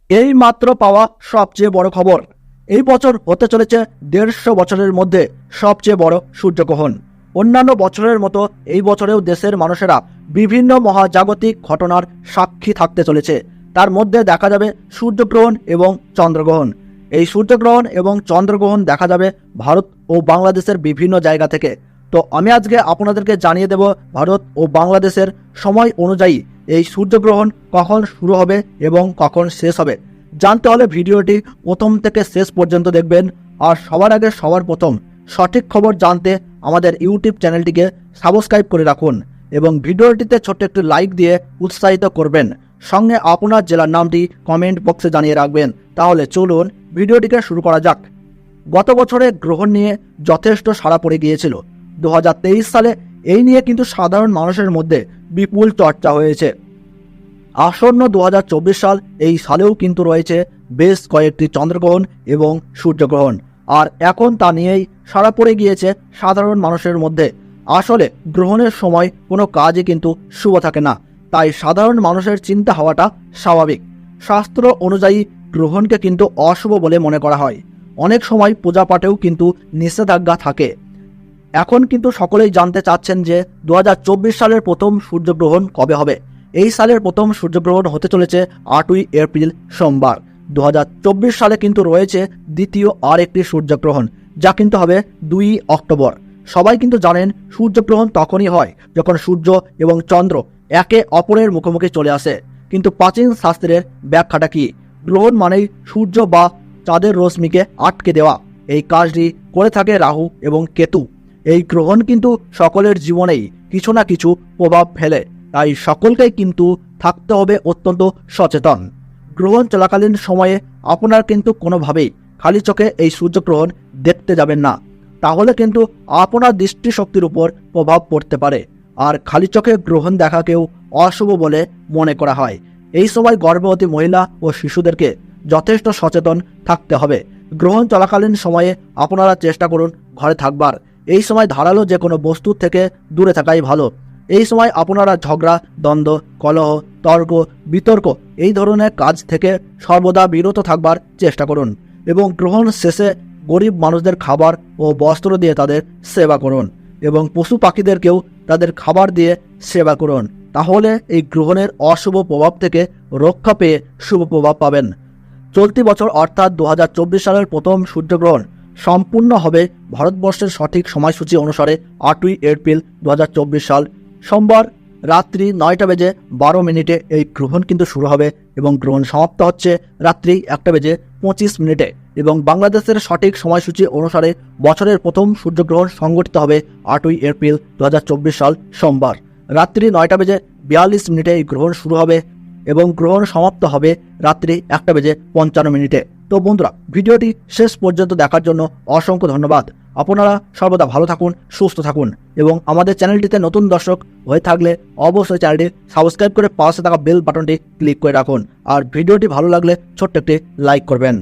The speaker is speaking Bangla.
এই মাত্র পাওয়া সবচেয়ে বড় খবর, এই বছর হতে চলেছে 150 বছরের মধ্যে সবচেয়ে বড় সূর্যগ্রহণ। অন্যান্য বছরের মতো এই বছরেও দেশের মানুষেরা বিভিন্ন মহাজাগতিক ঘটনার সাক্ষী থাকতে চলেছে। তার মধ্যে দেখা যাবে সূর্যগ্রহণ এবং চন্দ্রগ্রহণ। এই সূর্যগ্রহণ এবং চন্দ্রগ্রহণ দেখা যাবে ভারত ও বাংলাদেশের বিভিন্ন জায়গা থেকে। তো আমি আজকে আপনাদেরকে জানিয়ে দেব ভারত ও বাংলাদেশের সময় অনুযায়ী এই সূর্যগ্রহণ কখন শুরু হবে এবং কখন শেষ হবে। জানতে হলে ভিডিওটি প্রথম থেকে শেষ পর্যন্ত দেখবেন। আর সবার আগে সবার প্রথম সঠিক খবর জানতে আমাদের ইউটিউব চ্যানেলটিকে সাবস্ক্রাইব করে রাখুন এবং ভিডিওটিতে ছোট্ট একটি লাইক দিয়ে উৎসাহিত করবেন। সঙ্গে আপনার জেলার নামটি কমেন্ট বক্সে জানিয়ে রাখবেন। তাহলে চলুন ভিডিওটিকে শুরু করা যাক। গত বছরে গ্রহণ নিয়ে যথেষ্ট সাড়া পড়ে গিয়েছিল। 2023 সালে এই নিয়ে কিন্তু সাধারণ মানুষের মধ্যে বিপুল চর্চা হয়েছে। আসন্ন 2024 সাল এই সালেও কিন্তু রয়েছে বেশ কয়েকটি চন্দ্রগ্রহণ এবং সূর্যগ্রহণ, আর এখন তা নিয়েই সাড়া পড়ে গিয়েছে সাধারণ মানুষের মধ্যে। আসলে গ্রহণের সময় কোনো কাজই কিন্তু শুভ থাকে না, তাই সাধারণ মানুষের চিন্তা হওয়াটা স্বাভাবিক। শাস্ত্র অনুযায়ী গ্রহণকে কিন্তু অশুভ বলে মনে করা হয়। অনেক সময় পূজা পাঠেও কিন্তু নিষেধাজ্ঞা থাকে। এখন কিন্তু সকলেই জানতে চাচ্ছেন যে 2024 সালের প্রথম সূর্যগ্রহণ কবে হবে। এই সালের প্রথম সূর্যগ্রহণ হতে চলেছে 8ই এপ্রিল সোমবার। 2024 সালে কিন্তু রয়েছে দ্বিতীয় আর একটি সূর্যগ্রহণ, যা কিন্তু হবে 2 অক্টোবর। সবাই কিন্তু জানেন সূর্যগ্রহণ তখনই হয় যখন সূর্য এবং চন্দ্র একে অপরের মুখোমুখি চলে আসে। কিন্তু প্রাচীন শাস্ত্রের ব্যাখ্যাটা কি? গ্রহণ মানেই সূর্য বা চাঁদের রশ্মিকে আটকে দেওয়া। এই কাজটি করে থাকে রাহু এবং কেতু। এই গ্রহণ কিন্তু সকলের জীবনেই কিছু না কিছু প্রভাব ফেলে, তাই সকলকেই কিন্তু থাকতে হবে অত্যন্ত সচেতন। গ্রহণ চলাকালীন সময়ে আপনার কিন্তু কোনোভাবেই খালি চোখে এই সূর্যগ্রহণ দেখতে যাবেন না, তাহলে কিন্তু আপনার দৃষ্টিশক্তির উপর প্রভাব পড়তে পারে। আর খালি চোখে গ্রহণ দেখাকেও অশুভ বলে মনে করা হয়। এই সময় গর্ভবতী মহিলা ও শিশুদেরকে যথেষ্ট সচেতন থাকতে হবে। গ্রহণ চলাকালীন সময়ে আপনারা চেষ্টা করুন ঘরে থাকবার। এই সময় ধারালো যে কোনো বস্তুর থেকে দূরে থাকাই ভালো। এই সময় আপনারা ঝগড়া, দ্বন্দ্ব, কলহ, তর্ক, বিতর্ক এই ধরনের কাজ থেকে সর্বদা বিরত থাকবার চেষ্টা করুন এবং গ্রহণ শেষে গরিব মানুষদের খাবার ও বস্ত্র দিয়ে তাদের সেবা করুন এবং পশু পাখিদেরকেও তাদের খাবার দিয়ে সেবা করুন। তাহলে এই গ্রহণের অশুভ প্রভাব থেকে রক্ষা পেয়ে শুভ প্রভাব পাবেন। চলতি বছর অর্থাৎ 2024 সালের প্রথম সূর্যগ্রহণ সম্পূর্ণ হবে ভারতবর্ষের সঠিক সময়সূচি অনুসারে 8ই এপ্রিল 2024 সাল সোমবার রাত্রি 9:12 এই গ্রহণ কিন্তু শুরু হবে এবং গ্রহণ সমাপ্ত হচ্ছে রাত্রি 1:25 এবং বাংলাদেশের সঠিক সময়সূচি অনুসারে বছরের প্রথম সূর্যগ্রহণ সংঘটিত হবে 8ই এপ্রিল 2024 সাল সোমবার রাত্রি 9:42 এই গ্রহণ শুরু হবে এবং গ্রহণ সমাপ্ত হবে রাত্রি 1:55। তো বন্ধুরা, ভিডিওটি শেষ পর্যন্ত দেখার জন্য অসংখ্য ধন্যবাদ। আপনারা সর্বদা ভালো থাকুন, সুস্থ থাকুন এবং আমাদের চ্যানেলটিতে নতুন দর্শক হয়ে থাকলে অবশ্যই চ্যানেলটি সাবস্ক্রাইব করে পাশে থাকা বেল বাটনটি ক্লিক করে রাখুন। আর ভিডিওটি ভালো লাগলে ছোট্ট একটি লাইক করবেন।